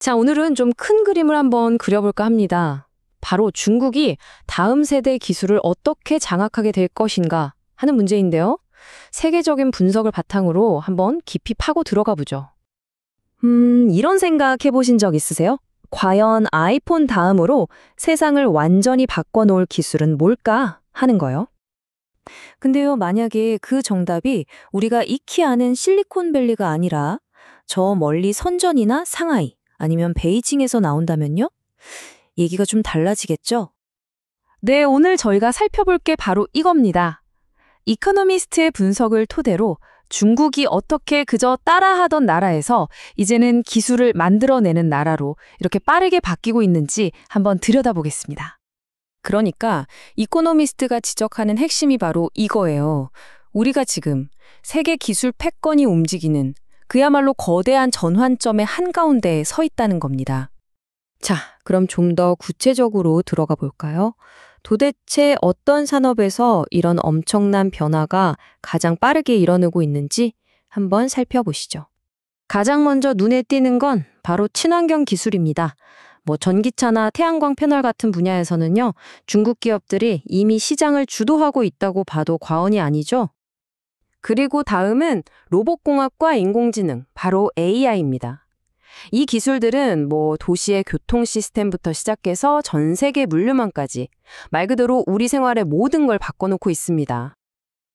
자, 오늘은 좀 큰 그림을 한번 그려볼까 합니다. 바로 중국이 다음 세대 기술을 어떻게 장악하게 될 것인가 하는 문제인데요. 세계적인 분석을 바탕으로 한번 깊이 파고 들어가 보죠. 이런 생각 해보신 적 있으세요? 과연 아이폰 다음으로 세상을 완전히 바꿔놓을 기술은 뭘까 하는 거요. 근데요, 만약에 그 정답이 우리가 익히 아는 실리콘밸리가 아니라 저 멀리 선전이나 상하이 아니면 베이징에서 나온다면요? 얘기가 좀 달라지겠죠? 네, 오늘 저희가 살펴볼 게 바로 이겁니다. 이코노미스트의 분석을 토대로 중국이 어떻게 그저 따라하던 나라에서 이제는 기술을 만들어내는 나라로 이렇게 빠르게 바뀌고 있는지 한번 들여다보겠습니다. 그러니까 이코노미스트가 지적하는 핵심이 바로 이거예요. 우리가 지금 세계 기술 패권이 움직이는 그야말로 거대한 전환점의 한가운데에 서 있다는 겁니다. 자, 그럼 좀 더 구체적으로 들어가 볼까요? 도대체 어떤 산업에서 이런 엄청난 변화가 가장 빠르게 일어나고 있는지 한번 살펴보시죠. 가장 먼저 눈에 띄는 건 바로 친환경 기술입니다. 전기차나 태양광 패널 같은 분야에서는요, 중국 기업들이 이미 시장을 주도하고 있다고 봐도 과언이 아니죠. 그리고 다음은 로봇공학과 인공지능, 바로 AI입니다. 이 기술들은 도시의 교통 시스템부터 시작해서 전 세계 물류망까지 말 그대로 우리 생활의 모든 걸 바꿔놓고 있습니다.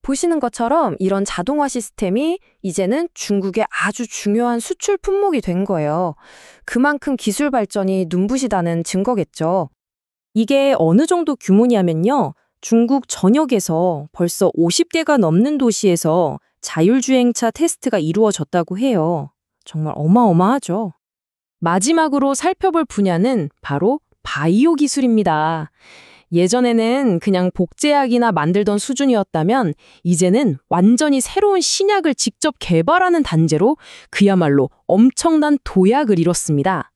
보시는 것처럼 이런 자동화 시스템이 이제는 중국의 아주 중요한 수출 품목이 된 거예요. 그만큼 기술 발전이 눈부시다는 증거겠죠. 이게 어느 정도 규모냐면요. 중국 전역에서 벌써 50개가 넘는 도시에서 자율주행차 테스트가 이루어졌다고 해요. 정말 어마어마하죠. 마지막으로 살펴볼 분야는 바로 바이오 기술입니다. 예전에는 그냥 복제약이나 만들던 수준이었다면 이제는 완전히 새로운 신약을 직접 개발하는 단계로 그야말로 엄청난 도약을 이뤘습니다.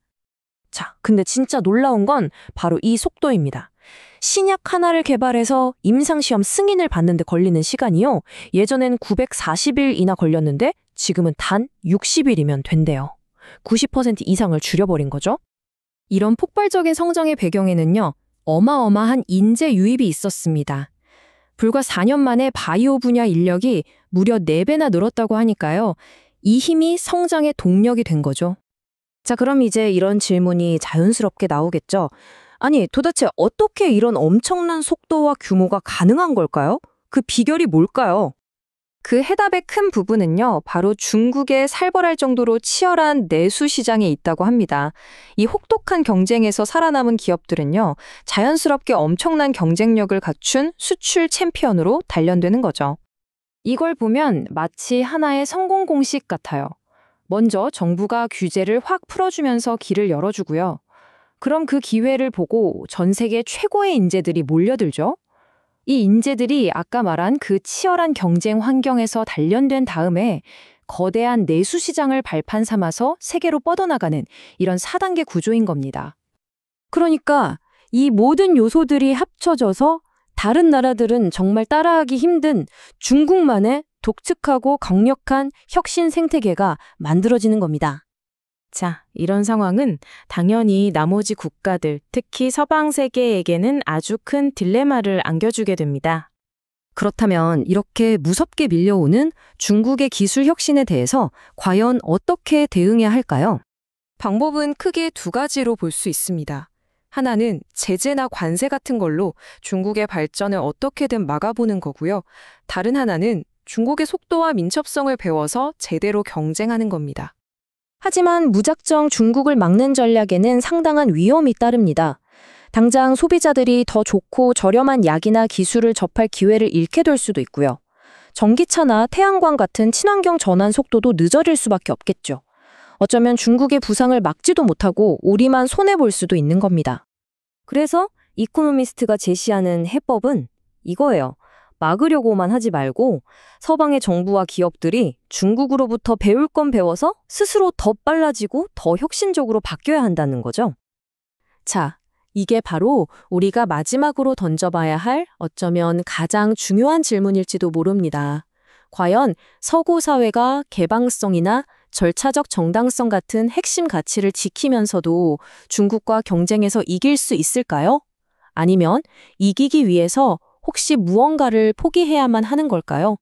자, 근데 진짜 놀라운 건 바로 이 속도입니다. 신약 하나를 개발해서 임상시험 승인을 받는 데 걸리는 시간이요. 예전엔 940일이나 걸렸는데 지금은 단 60일이면 된대요. 90% 이상을 줄여버린 거죠. 이런 폭발적인 성장의 배경에는요. 어마어마한 인재 유입이 있었습니다. 불과 4년 만에 바이오 분야 인력이 무려 4배나 늘었다고 하니까요. 이 힘이 성장의 동력이 된 거죠. 자, 그럼 이제 이런 질문이 자연스럽게 나오겠죠. 아니, 도대체 어떻게 이런 엄청난 속도와 규모가 가능한 걸까요? 그 비결이 뭘까요? 그 해답의 큰 부분은요, 바로 중국에 살벌할 정도로 치열한 내수 시장에 있다고 합니다. 이 혹독한 경쟁에서 살아남은 기업들은요, 자연스럽게 엄청난 경쟁력을 갖춘 수출 챔피언으로 단련되는 거죠. 이걸 보면 마치 하나의 성공 공식 같아요. 먼저 정부가 규제를 확 풀어주면서 길을 열어주고요. 그럼 그 기회를 보고 전 세계 최고의 인재들이 몰려들죠. 이 인재들이 아까 말한 그 치열한 경쟁 환경에서 단련된 다음에 거대한 내수 시장을 발판 삼아서 세계로 뻗어나가는 이런 4단계 구조인 겁니다. 그러니까 이 모든 요소들이 합쳐져서 다른 나라들은 정말 따라하기 힘든 중국만의 독특하고 강력한 혁신 생태계가 만들어지는 겁니다. 자, 이런 상황은 당연히 나머지 국가들, 특히 서방 세계에게는 아주 큰 딜레마를 안겨주게 됩니다. 그렇다면 이렇게 무섭게 밀려오는 중국의 기술 혁신에 대해서 과연 어떻게 대응해야 할까요? 방법은 크게 2가지로 볼 수 있습니다. 하나는 제재나 관세 같은 걸로 중국의 발전을 어떻게든 막아보는 거고요. 다른 하나는 중국의 속도와 민첩성을 배워서 제대로 경쟁하는 겁니다. 하지만 무작정 중국을 막는 전략에는 상당한 위험이 따릅니다. 당장 소비자들이 더 좋고 저렴한 약이나 기술을 접할 기회를 잃게 될 수도 있고요. 전기차나 태양광 같은 친환경 전환 속도도 늦어질 수밖에 없겠죠. 어쩌면 중국의 부상을 막지도 못하고 우리만 손해볼 수도 있는 겁니다. 그래서 이코노미스트가 제시하는 해법은 이거예요. 막으려고만 하지 말고 서방의 정부와 기업들이 중국으로부터 배울 건 배워서 스스로 더 빨라지고 더 혁신적으로 바뀌어야 한다는 거죠. 자, 이게 바로 우리가 마지막으로 던져봐야 할 어쩌면 가장 중요한 질문일지도 모릅니다. 과연 서구 사회가 개방성이나 절차적 정당성 같은 핵심 가치를 지키면서도 중국과 경쟁에서 이길 수 있을까요? 아니면 이기기 위해서 혹시 무언가를 포기해야만 하는 걸까요?